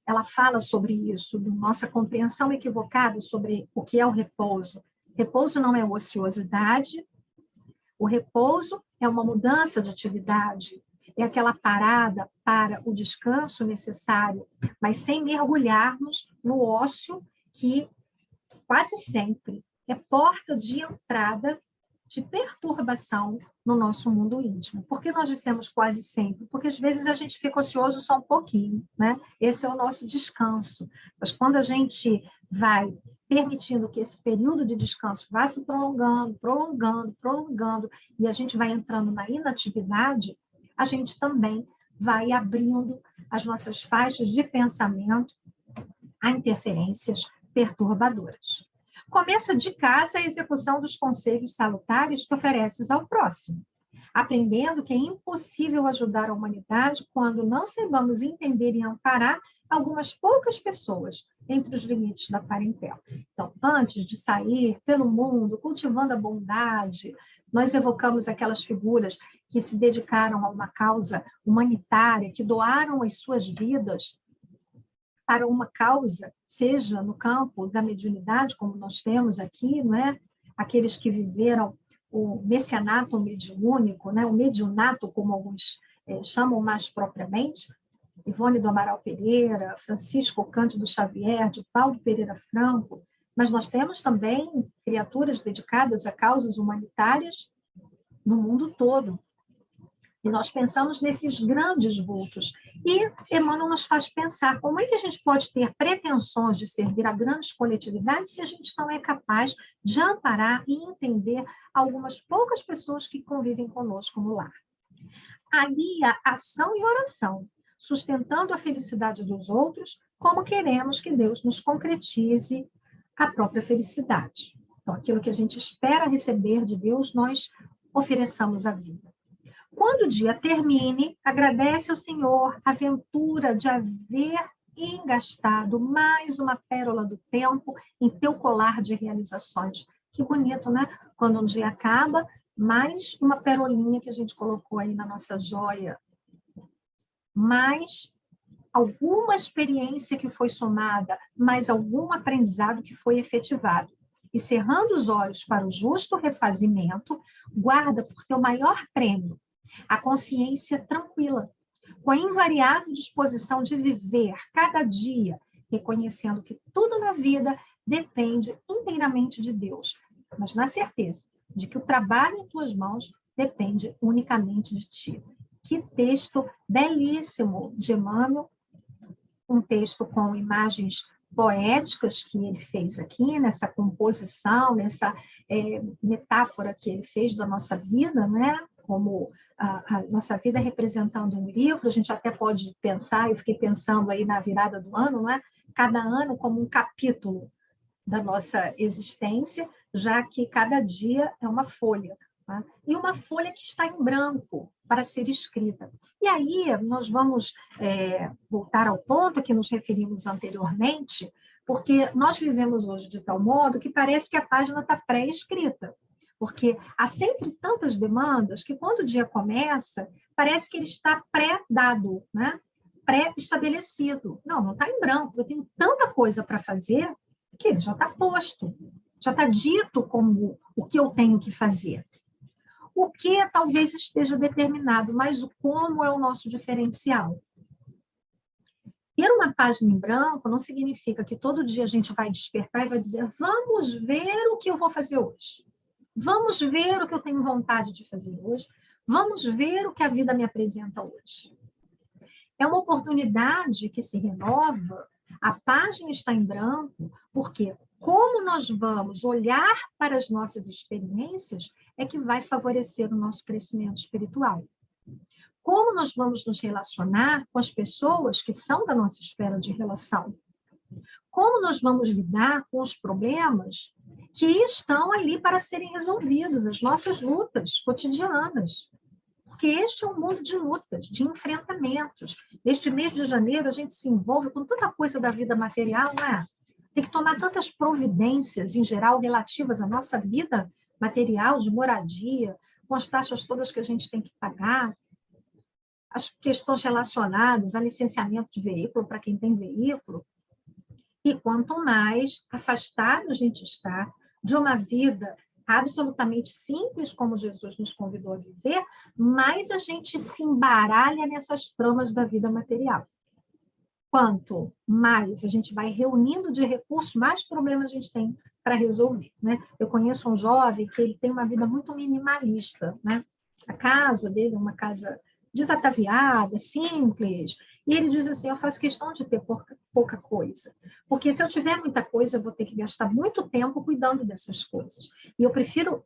Ela fala sobre isso, da nossa compreensão equivocada sobre o que é o repouso. Repouso não é ociosidade, o repouso é uma mudança de atividade, é aquela parada para o descanso necessário, mas sem mergulharmos no ócio, que quase sempre é porta de entrada de perturbação no nosso mundo íntimo. Por que nós dissemos quase sempre? Porque às vezes a gente fica ocioso só um pouquinho, né? Esse é o nosso descanso. Mas quando a gente vai permitindo que esse período de descanso vá se prolongando, prolongando, prolongando, e a gente vai entrando na inatividade, a gente também vai abrindo as nossas faixas de pensamento a interferências perturbadoras. Começa de casa a execução dos conselhos salutares que ofereces ao próximo, aprendendo que é impossível ajudar a humanidade quando não saibamos entender e amparar algumas poucas pessoas entre os limites da parentela. Então, antes de sair pelo mundo cultivando a bondade, nós evocamos aquelas figuras que se dedicaram a uma causa humanitária, que doaram as suas vidas para uma causa, seja no campo da mediunidade, como nós temos aqui, não é? Aqueles que viveram o messianato mediúnico, né? O mediunato, como alguns chamam mais propriamente, Ivone do Amaral Pereira, Francisco Cândido Xavier, de Paulo Pereira Franco, mas nós temos também criaturas dedicadas a causas humanitárias no mundo todo. E nós pensamos nesses grandes vultos. E Emmanuel nos faz pensar como é que a gente pode ter pretensões de servir a grandes coletividades se a gente não é capaz de amparar e entender algumas poucas pessoas que convivem conosco no lar. Alia ação e oração, sustentando a felicidade dos outros, como queremos que Deus nos concretize a própria felicidade. Então, aquilo que a gente espera receber de Deus, nós ofereçamos à vida. Quando o dia termine, agradece ao Senhor a ventura de haver engastado mais uma pérola do tempo em teu colar de realizações. Que bonito, né? Quando um dia acaba, mais uma perolinha que a gente colocou aí na nossa joia. Mais alguma experiência que foi somada, mais algum aprendizado que foi efetivado. E cerrando os olhos para o justo refazimento, guarda por teu maior prêmio a consciência tranquila, com a invariável disposição de viver cada dia, reconhecendo que tudo na vida depende inteiramente de Deus, mas na certeza de que o trabalho em tuas mãos depende unicamente de ti. Que texto belíssimo de Emmanuel, um texto com imagens poéticas que ele fez aqui, nessa composição, nessa metáfora que ele fez da nossa vida, né? Como a nossa vida representando um livro, a gente até pode pensar, eu fiquei pensando aí na virada do ano, não é? Cada ano como um capítulo da nossa existência, já que cada dia é uma folha, tá? E uma folha que está em branco para ser escrita. E aí nós vamos voltar ao ponto que nos referimos anteriormente, porque nós vivemos hoje de tal modo que parece que a página está pré-escrita. Porque há sempre tantas demandas que, quando o dia começa, parece que ele está pré-dado, né? Pré-estabelecido. Não está em branco. Eu tenho tanta coisa para fazer que ele já está posto, já está dito como o que eu tenho que fazer. O que talvez esteja determinado, mas o como é o nosso diferencial. Ter uma página em branco não significa que todo dia a gente vai despertar e vai dizer: vamos ver o que eu vou fazer hoje. Vamos ver o que eu tenho vontade de fazer hoje. Vamos ver o que a vida me apresenta hoje. É uma oportunidade que se renova, a página está em branco, porque como nós vamos olhar para as nossas experiências é que vai favorecer o nosso crescimento espiritual. Como nós vamos nos relacionar com as pessoas que são da nossa esfera de relação? Como nós vamos lidar com os problemas que estão ali para serem resolvidos, as nossas lutas cotidianas. Porque este é um mundo de lutas, de enfrentamentos. Neste mês de janeiro, a gente se envolve com tanta coisa da vida material, não é? Tem que tomar tantas providências, em geral, relativas à nossa vida material, de moradia, com as taxas todas que a gente tem que pagar, as questões relacionadas a licenciamento de veículo para quem tem veículo. E quanto mais afastado a gente está de uma vida absolutamente simples, como Jesus nos convidou a viver, mais a gente se embaralha nessas tramas da vida material. Quanto mais a gente vai reunindo de recursos, mais problemas a gente tem para resolver, né? Eu conheço um jovem que ele tem uma vida muito minimalista, né? A casa dele é uma casa desataviada, simples. E ele diz assim, eu faço questão de ter pouca coisa, porque se eu tiver muita coisa, eu vou ter que gastar muito tempo cuidando dessas coisas. E eu prefiro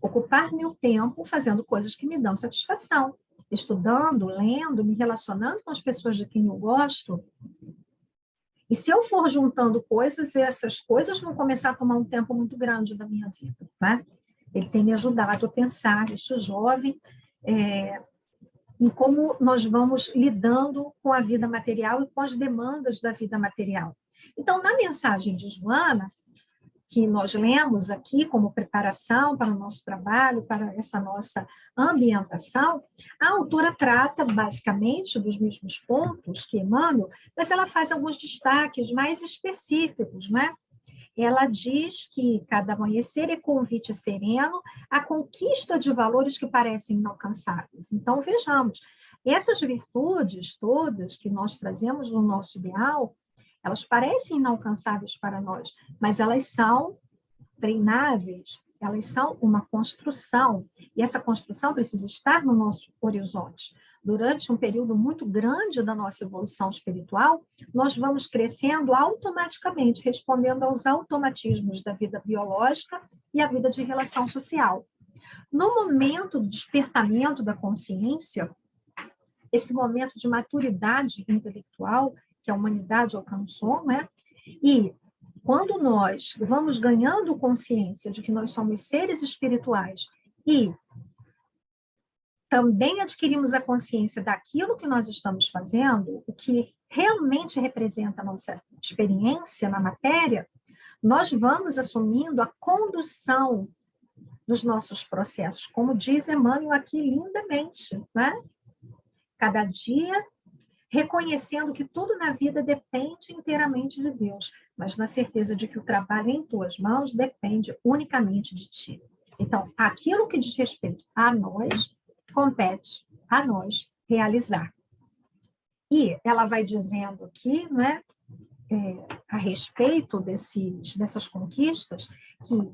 ocupar meu tempo fazendo coisas que me dão satisfação, estudando, lendo, me relacionando com as pessoas de quem eu gosto. E se eu for juntando coisas, essas coisas vão começar a tomar um tempo muito grande da minha vida, né? Ele tem me ajudado a pensar, este jovem, em como nós vamos lidando com a vida material e com as demandas da vida material. Então, na mensagem de Joana, que nós lemos aqui como preparação para o nosso trabalho, para essa nossa ambientação, a autora trata basicamente dos mesmos pontos que Emmanuel, mas ela faz alguns destaques mais específicos, né? Ela diz que cada amanhecer é convite sereno à conquista de valores que parecem inalcançáveis. Então, vejamos, essas virtudes todas que nós trazemos no nosso ideal, elas parecem inalcançáveis para nós, mas elas são treináveis, elas são uma construção, e essa construção precisa estar no nosso horizonte. Durante um período muito grande da nossa evolução espiritual, nós vamos crescendo automaticamente, respondendo aos automatismos da vida biológica e a vida de relação social. No momento do despertamento da consciência, esse momento de maturidade intelectual que a humanidade alcançou, né? E quando nós vamos ganhando consciência de que nós somos seres espirituais e também adquirimos a consciência daquilo que nós estamos fazendo, o que realmente representa a nossa experiência na matéria, nós vamos assumindo a condução dos nossos processos, como diz Emmanuel aqui lindamente, né? Cada dia reconhecendo que tudo na vida depende inteiramente de Deus, mas na certeza de que o trabalho em tuas mãos depende unicamente de ti. Então, aquilo que diz respeito a nós, compete a nós realizar. E ela vai dizendo aqui, né, a respeito dessas conquistas, que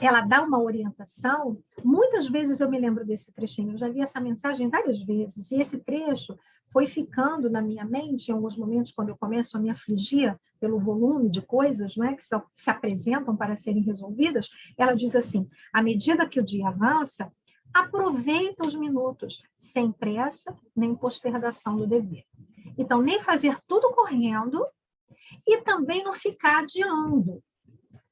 ela dá uma orientação. Muitas vezes eu me lembro desse trechinho, eu já li essa mensagem várias vezes, e esse trecho foi ficando na minha mente em alguns momentos, quando eu começo a me afligir pelo volume de coisas, né, que se apresentam para serem resolvidas. Ela diz assim, à medida que o dia avança, aproveita os minutos, sem pressa, nem postergação do dever. Então, nem fazer tudo correndo e também não ficar adiando,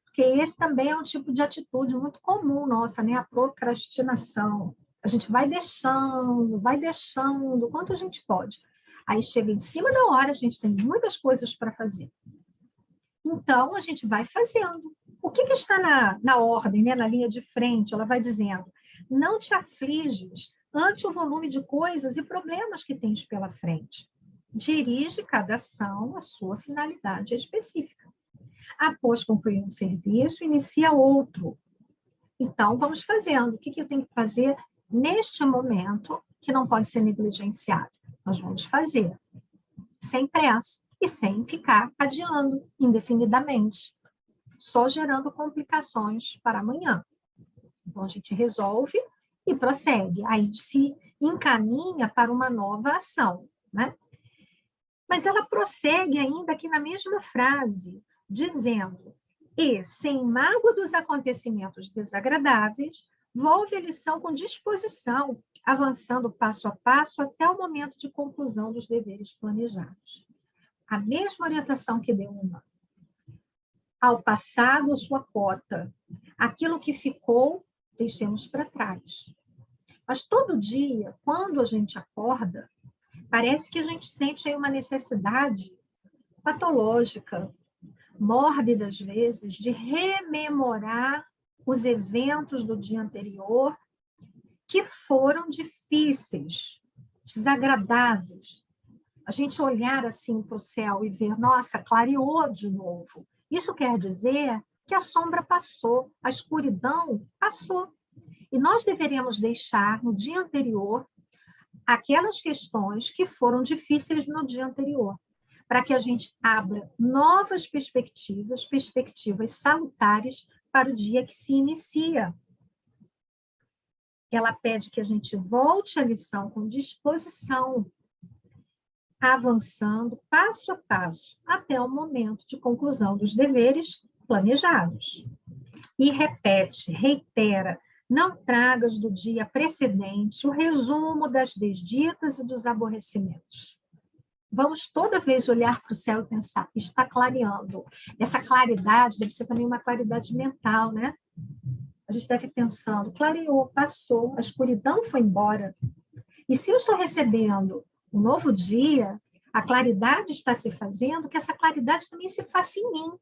porque esse também é um tipo de atitude muito comum nossa, né? A procrastinação. A gente vai deixando, o quanto a gente pode. Aí chega em cima da hora, a gente tem muitas coisas para fazer. Então, a gente vai fazendo. O que está na ordem, né? Na linha de frente? Ela vai dizendo, não te afliges ante o volume de coisas e problemas que tens pela frente. Dirige cada ação à sua finalidade específica. Após concluir um serviço, inicia outro. Então, vamos fazendo. O que eu tenho que fazer neste momento que não pode ser negligenciado? Nós vamos fazer sem pressa e sem ficar adiando indefinidamente, só gerando complicações para amanhã. Então, a gente resolve e prossegue. Aí se encaminha para uma nova ação, né? Mas ela prossegue ainda aqui na mesma frase, dizendo, e, sem mágoa dos acontecimentos desagradáveis, volve a lição com disposição, avançando passo a passo até o momento de conclusão dos deveres planejados. A mesma orientação que deu uma. Ao passado, a sua cota. Aquilo que ficou, deixemos para trás. Mas todo dia, quando a gente acorda, parece que a gente sente aí uma necessidade patológica, mórbida às vezes, de rememorar os eventos do dia anterior que foram difíceis, desagradáveis. A gente olhar assim para o céu e ver, nossa, clareou de novo. Isso quer dizer que a sombra passou, a escuridão passou. E nós deveríamos deixar no dia anterior aquelas questões que foram difíceis no dia anterior, para que a gente abra novas perspectivas, perspectivas salutares para o dia que se inicia. ela pede que a gente volte à lição com disposição, avançando passo a passo até o momento de conclusão dos deveres planejados. E repete, reitera, não tragas do dia precedente o resumo das desditas e dos aborrecimentos. Vamos toda vez olhar para o céu e pensar, está clareando. Essa claridade deve ser também uma claridade mental, né? A gente deve ir pensando, clareou, passou, a escuridão foi embora. E se eu estou recebendo um novo dia, a claridade está se fazendo, que essa claridade também se faça em mim.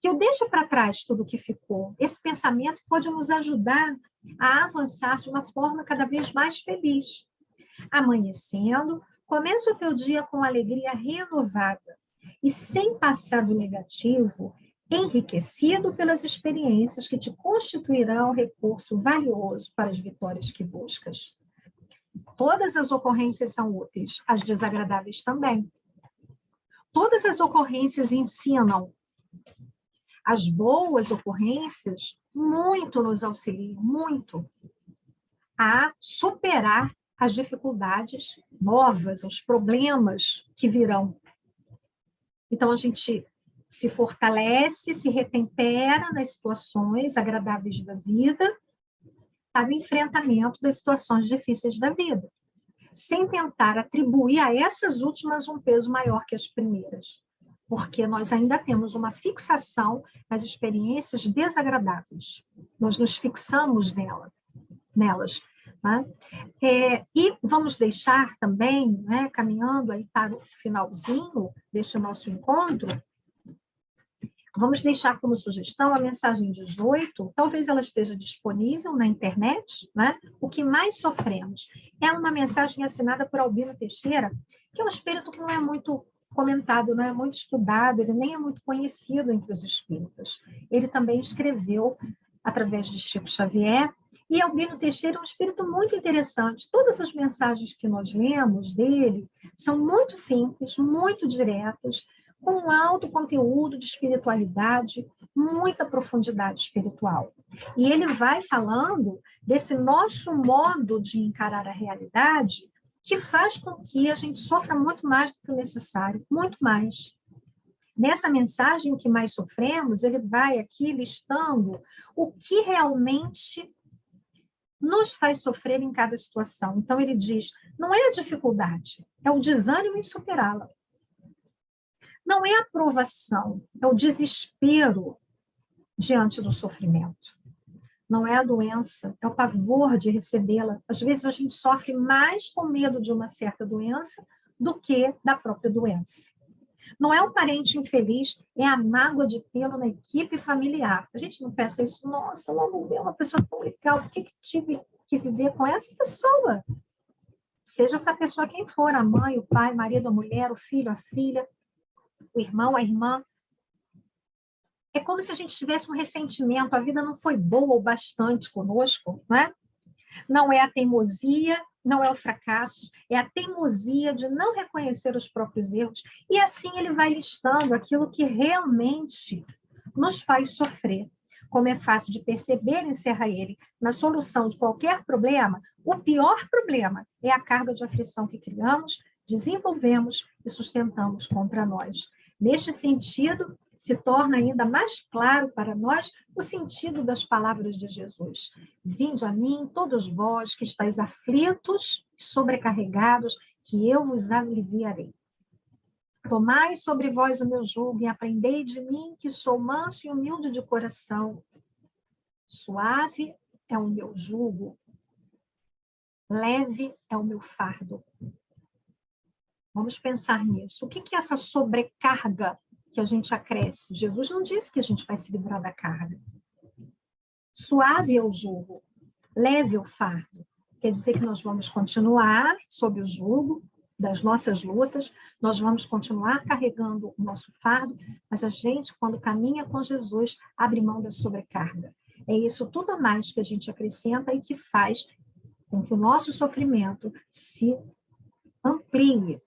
Que eu deixe para trás tudo o que ficou. Esse pensamento pode nos ajudar a avançar de uma forma cada vez mais feliz. Amanhecendo, começa o teu dia com alegria renovada e sem passado negativo, enriquecido pelas experiências que te constituirão recurso valioso para as vitórias que buscas. Todas as ocorrências são úteis, as desagradáveis também. Todas as ocorrências ensinam. As boas ocorrências muito nos auxiliam, muito, a superar as dificuldades novas, os problemas que virão. Então, a gente se fortalece, se retempera nas situações agradáveis da vida para o enfrentamento das situações difíceis da vida, sem tentar atribuir a essas últimas um peso maior que as primeiras, porque nós ainda temos uma fixação nas experiências desagradáveis. Nós nos fixamos nelas. Né? E vamos deixar também, né, caminhando aí para o finalzinho deste nosso encontro, vamos deixar como sugestão a mensagem 18, talvez ela esteja disponível na internet, né? O que mais sofremos. É uma mensagem assinada por Albino Teixeira, que é um espírito que não é muito comentado, não é muito estudado, ele nem é muito conhecido entre os espíritas. Ele também escreveu através de Chico Xavier, e Albino Teixeira é um espírito muito interessante. Todas as mensagens que nós lemos dele são muito simples, muito diretas, com um alto conteúdo de espiritualidade, muita profundidade espiritual. E ele vai falando desse nosso modo de encarar a realidade, que faz com que a gente sofra muito mais do que o necessário, muito mais. Nessa mensagem, o que mais sofremos, ele vai aqui listando o que realmente nos faz sofrer em cada situação. Então, ele diz, não é a dificuldade, é o desânimo em superá-la. Não é a provação, é o desespero diante do sofrimento. Não é a doença, é o pavor de recebê-la. Às vezes a gente sofre mais com medo de uma certa doença do que da própria doença. Não é um parente infeliz, é a mágoa de tê-lo na equipe familiar. A gente não pensa isso, nossa, logo é uma pessoa tão legal, por que tive que viver com essa pessoa? Seja essa pessoa quem for, a mãe, o pai, o marido, a mulher, o filho, a filha, o irmão, a irmã. É como se a gente tivesse um ressentimento, a vida não foi boa o bastante conosco, não é? Não é a teimosia, não é o fracasso, é a teimosia de não reconhecer os próprios erros. E assim ele vai listando aquilo que realmente nos faz sofrer. Como é fácil de perceber, encerra ele, na solução de qualquer problema, o pior problema é a carga de aflição que criamos, desenvolvemos e sustentamos contra nós. Neste sentido, se torna ainda mais claro para nós o sentido das palavras de Jesus. Vinde a mim, todos vós que estáis aflitos e sobrecarregados, que eu vos aliviarei. Tomai sobre vós o meu jugo e aprendei de mim, que sou manso e humilde de coração. Suave é o meu jugo, leve é o meu fardo. Vamos pensar nisso. O que é essa sobrecarga que a gente acresce? Jesus não disse que a gente vai se livrar da carga. Suave é o jugo, leve é o fardo. Quer dizer que nós vamos continuar sob o jugo das nossas lutas, nós vamos continuar carregando o nosso fardo, mas a gente, quando caminha com Jesus, abre mão da sobrecarga. É isso tudo a mais que a gente acrescenta e que faz com que o nosso sofrimento se amplie.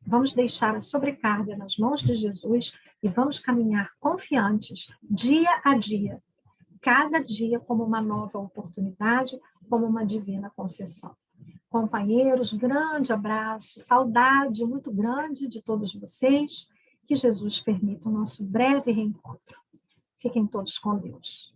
Vamos deixar a sobrecarga nas mãos de Jesus e vamos caminhar confiantes, dia a dia, cada dia como uma nova oportunidade como uma divina concessão. Companheiros, grande abraço, saudade muito grande de todos vocês. Que Jesus permita o nosso breve reencontro. Fiquem todos com Deus.